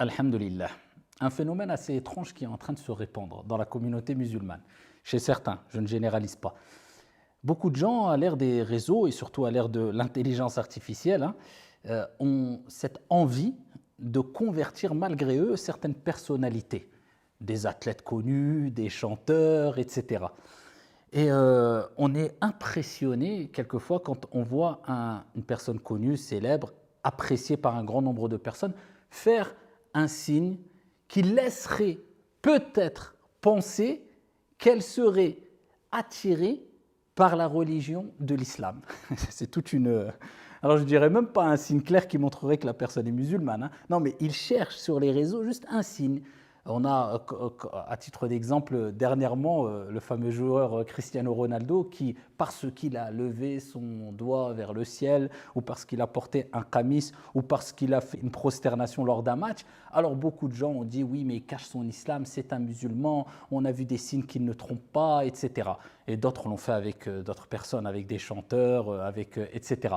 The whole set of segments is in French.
Alhamdulillah. Un phénomène assez étrange qui est en train de se répandre dans la communauté musulmane. Chez certains, je ne généralise pas. Beaucoup de gens, à l'ère des réseaux et surtout à l'ère de l'intelligence artificielle, ont cette envie de convertir malgré eux certaines personnalités, des athlètes connus, des chanteurs, etc. Et on est impressionné quelquefois quand on voit une personne connue, célèbre, appréciée par un grand nombre de personnes, faire un signe qui laisserait peut-être penser qu'elle serait attirée par la religion de l'islam. C'est toute une... Alors je ne dirais même pas un signe clair qui montrerait que la personne est musulmane. Non, mais il cherche sur les réseaux juste un signe. On a, à titre d'exemple, dernièrement, le fameux joueur Cristiano Ronaldo qui, parce qu'il a levé son doigt vers le ciel, ou parce qu'il a porté un qamis, ou parce qu'il a fait une prosternation lors d'un match, alors beaucoup de gens ont dit oui, mais il cache son islam, c'est un musulman, on a vu des signes qui ne le trompent pas, etc. Et d'autres l'ont fait avec d'autres personnes, avec des chanteurs, etc.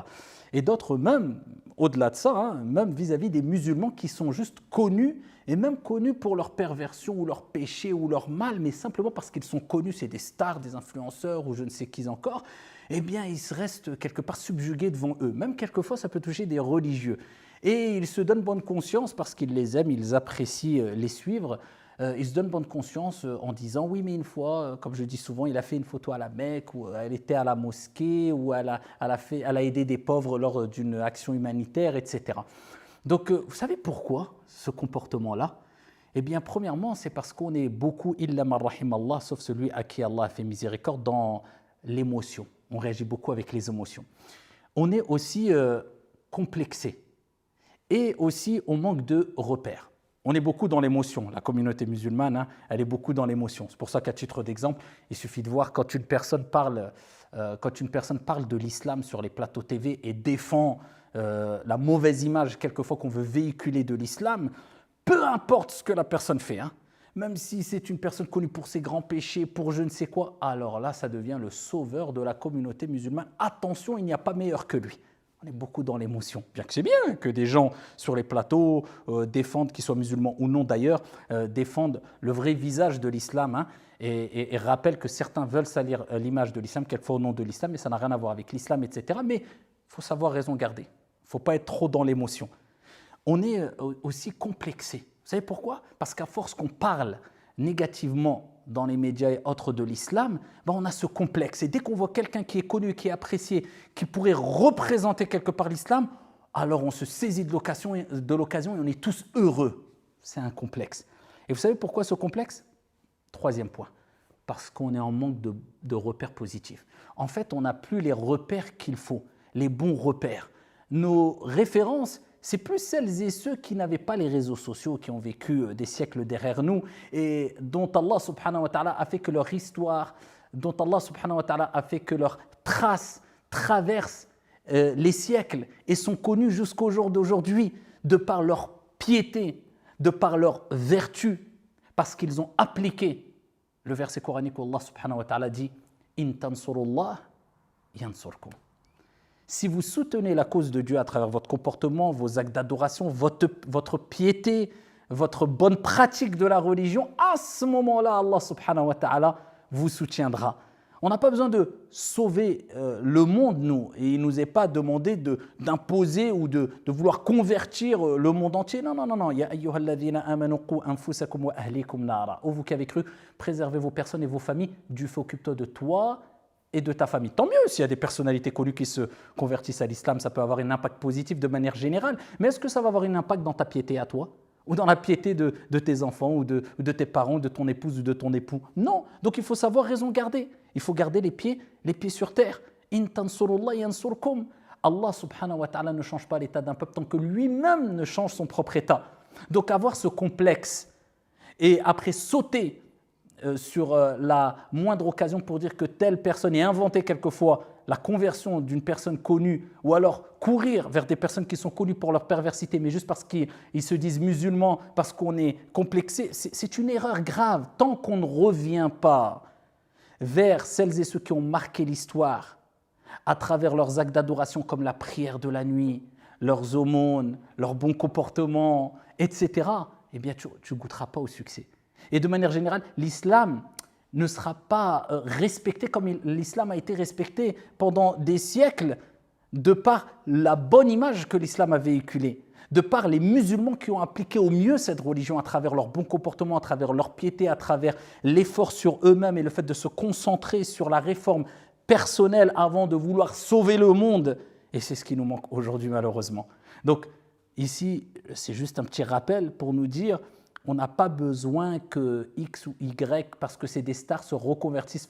Et d'autres même, au-delà de ça, même vis-à-vis des musulmans qui sont juste connus, et même connus pour leur perversion ou leur péché ou leur mal, mais simplement parce qu'ils sont connus, c'est des stars, des influenceurs ou je ne sais qui encore, eh bien ils se restent quelque part subjugués devant eux. Même quelquefois ça peut toucher des religieux. Et ils se donnent bonne conscience parce qu'ils les aiment, ils apprécient les suivre. Ils se donnent bonne conscience en disant oui, mais une fois, comme je dis souvent, il a fait une photo à la Mecque, ou elle était à la mosquée, ou elle a aidé des pauvres lors d'une action humanitaire, etc. Donc, vous savez pourquoi ce comportement-là? Eh bien, premièrement, c'est parce qu'on est beaucoup, illa man rahim Allah, sauf celui à qui Allah a fait miséricorde, dans l'émotion. On réagit beaucoup avec les émotions. On est aussi complexé et aussi on manque de repères. On est beaucoup dans l'émotion. La communauté musulmane, elle est beaucoup dans l'émotion. C'est pour ça qu'à titre d'exemple, il suffit de voir quand une personne parle de l'islam sur les plateaux TV et défend la mauvaise image quelquefois qu'on veut véhiculer de l'islam, peu importe ce que la personne fait, même si c'est une personne connue pour ses grands péchés, pour je ne sais quoi, alors là, ça devient le sauveur de la communauté musulmane. Attention, il n'y a pas meilleur que lui. On est beaucoup dans l'émotion. Bien que c'est bien que des gens sur les plateaux défendent, qu'ils soient musulmans ou non d'ailleurs, défendent le vrai visage de l'islam et rappellent que certains veulent salir l'image de l'islam, quelquefois au nom de l'islam, mais ça n'a rien à voir avec l'islam, etc. Mais il faut savoir raison garder. Il ne faut pas être trop dans l'émotion. On est aussi complexé. Vous savez pourquoi? Parce qu'à force qu'on parle négativement dans les médias et autres de l'islam, on a ce complexe. Et dès qu'on voit quelqu'un qui est connu, qui est apprécié, qui pourrait représenter quelque part l'islam, alors on se saisit de l'occasion et on est tous heureux. C'est un complexe. Et vous savez pourquoi ce complexe? Troisième point. Parce qu'on est en manque de repères positifs. En fait, on n'a plus les repères qu'il faut, les bons repères. Nos références, c'est plus celles et ceux qui n'avaient pas les réseaux sociaux, qui ont vécu des siècles derrière nous et dont Allah subhanahu wa ta'ala a fait que leur histoire, dont Allah subhanahu wa ta'ala a fait que leurs traces traversent les siècles et sont connues jusqu'au jour d'aujourd'hui de par leur piété, de par leur vertu, parce qu'ils ont appliqué le verset coranique où Allah subhanahu wa ta'ala dit « In tansurullah yansurkum » Si vous soutenez la cause de Dieu à travers votre comportement, vos actes d'adoration, votre piété, votre bonne pratique de la religion, à ce moment-là, Allah subhanahu wa ta'ala vous soutiendra. On n'a pas besoin de sauver le monde, nous, et il ne nous est pas demandé d'imposer ou de vouloir convertir le monde entier. Non, non, non, non. Ya ayyuhalladhina amanu qu anfusakum wa ahlikum nara. Ô vous qui avez cru, préservez vos personnes et vos familles du feu, occupe-toi de toi et de ta famille. Tant mieux s'il y a des personnalités connues qui se convertissent à l'islam, ça peut avoir un impact positif de manière générale, mais est-ce que ça va avoir un impact dans ta piété à toi? Ou dans la piété de tes enfants, ou de tes parents, de ton épouse ou de ton époux? Non. Donc il faut savoir raison garder. Il faut garder les pieds sur terre. In tansurullah yansurkum. Allah subhanahu wa ta'ala ne change pas l'état d'un peuple tant que lui-même ne change son propre état. Donc avoir ce complexe et après sauter sur la moindre occasion pour dire que telle personne est inventée quelquefois la conversion d'une personne connue ou alors courir vers des personnes qui sont connues pour leur perversité mais juste parce qu'ils se disent musulmans, parce qu'on est complexé, c'est une erreur grave. Tant qu'on ne revient pas vers celles et ceux qui ont marqué l'histoire à travers leurs actes d'adoration comme la prière de la nuit, leurs aumônes, leurs bons comportements, etc., eh bien tu ne goûteras pas au succès. Et de manière générale, l'islam ne sera pas respecté comme l'islam a été respecté pendant des siècles de par la bonne image que l'islam a véhiculée, de par les musulmans qui ont appliqué au mieux cette religion à travers leur bon comportement, à travers leur piété, à travers l'effort sur eux-mêmes et le fait de se concentrer sur la réforme personnelle avant de vouloir sauver le monde. Et c'est ce qui nous manque aujourd'hui malheureusement. Donc ici, c'est juste un petit rappel pour nous dire on n'a pas besoin que X ou Y, parce que c'est des stars, se reconvertissent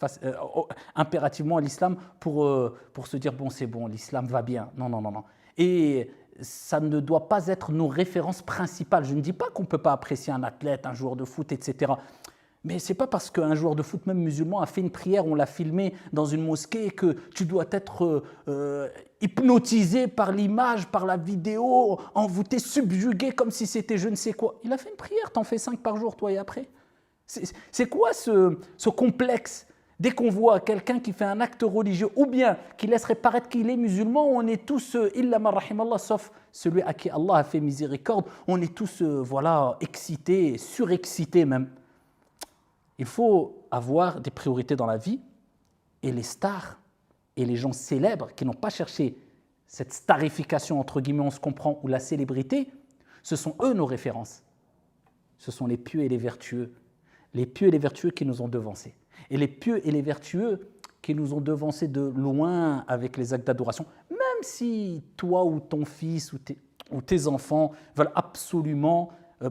impérativement à l'islam pour se dire bon c'est bon, l'islam va bien. Non, non, non, non. Et ça ne doit pas être nos références principales. Je ne dis pas qu'on ne peut pas apprécier un athlète, un joueur de foot, etc. Mais ce n'est pas parce qu'un joueur de foot, même musulman, a fait une prière, on l'a filmé dans une mosquée, que tu dois être hypnotisé par l'image, par la vidéo, envoûté, subjugué comme si c'était je ne sais quoi. Il a fait une prière, t'en fais 5 par jour, toi, et après. C'est quoi ce complexe? Dès qu'on voit quelqu'un qui fait un acte religieux ou bien qui laisserait paraître qu'il est musulman, on est tous, illa man rahimallah, sauf celui à qui Allah a fait miséricorde, on est tous voilà, excités, surexcités même. Il faut avoir des priorités dans la vie et les stars et les gens célèbres qui n'ont pas cherché cette starification, entre guillemets, on se comprend, ou la célébrité, ce sont eux nos références. Ce sont les pieux et les vertueux qui nous ont devancés. Et les pieux et les vertueux qui nous ont devancés de loin avec les actes d'adoration, même si toi ou ton fils ou tes enfants veulent absolument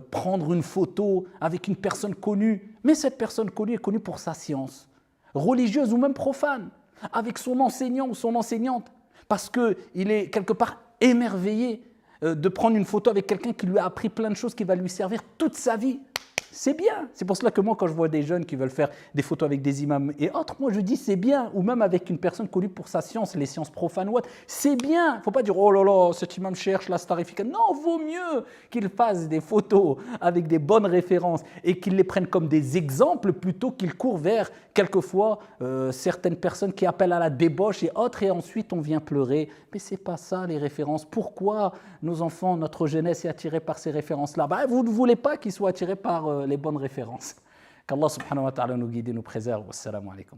prendre une photo avec une personne connue, mais cette personne connue est connue pour sa science, religieuse ou même profane, avec son enseignant ou son enseignante, parce qu'il est quelque part émerveillé de prendre une photo avec quelqu'un qui lui a appris plein de choses qui va lui servir toute sa vie. C'est bien. C'est pour cela que moi, quand je vois des jeunes qui veulent faire des photos avec des imams et autres, moi je dis c'est bien. Ou même avec une personne connue pour sa science, les sciences profanes ou autres, c'est bien. Il ne faut pas dire oh là là, cet imam cherche la starification. Non, vaut mieux qu'il fasse des photos avec des bonnes références et qu'il les prenne comme des exemples plutôt qu'il court vers quelquefois certaines personnes qui appellent à la débauche et autres et ensuite on vient pleurer. Mais ce n'est pas ça les références. Pourquoi nos enfants, notre jeunesse est attirée par ces références-là? Vous ne voulez pas qu'ils soient attirés par les bonnes références. Qu'Allah subhanahu wa ta'ala nous guide et nous préserve. Wassalamu alaikum.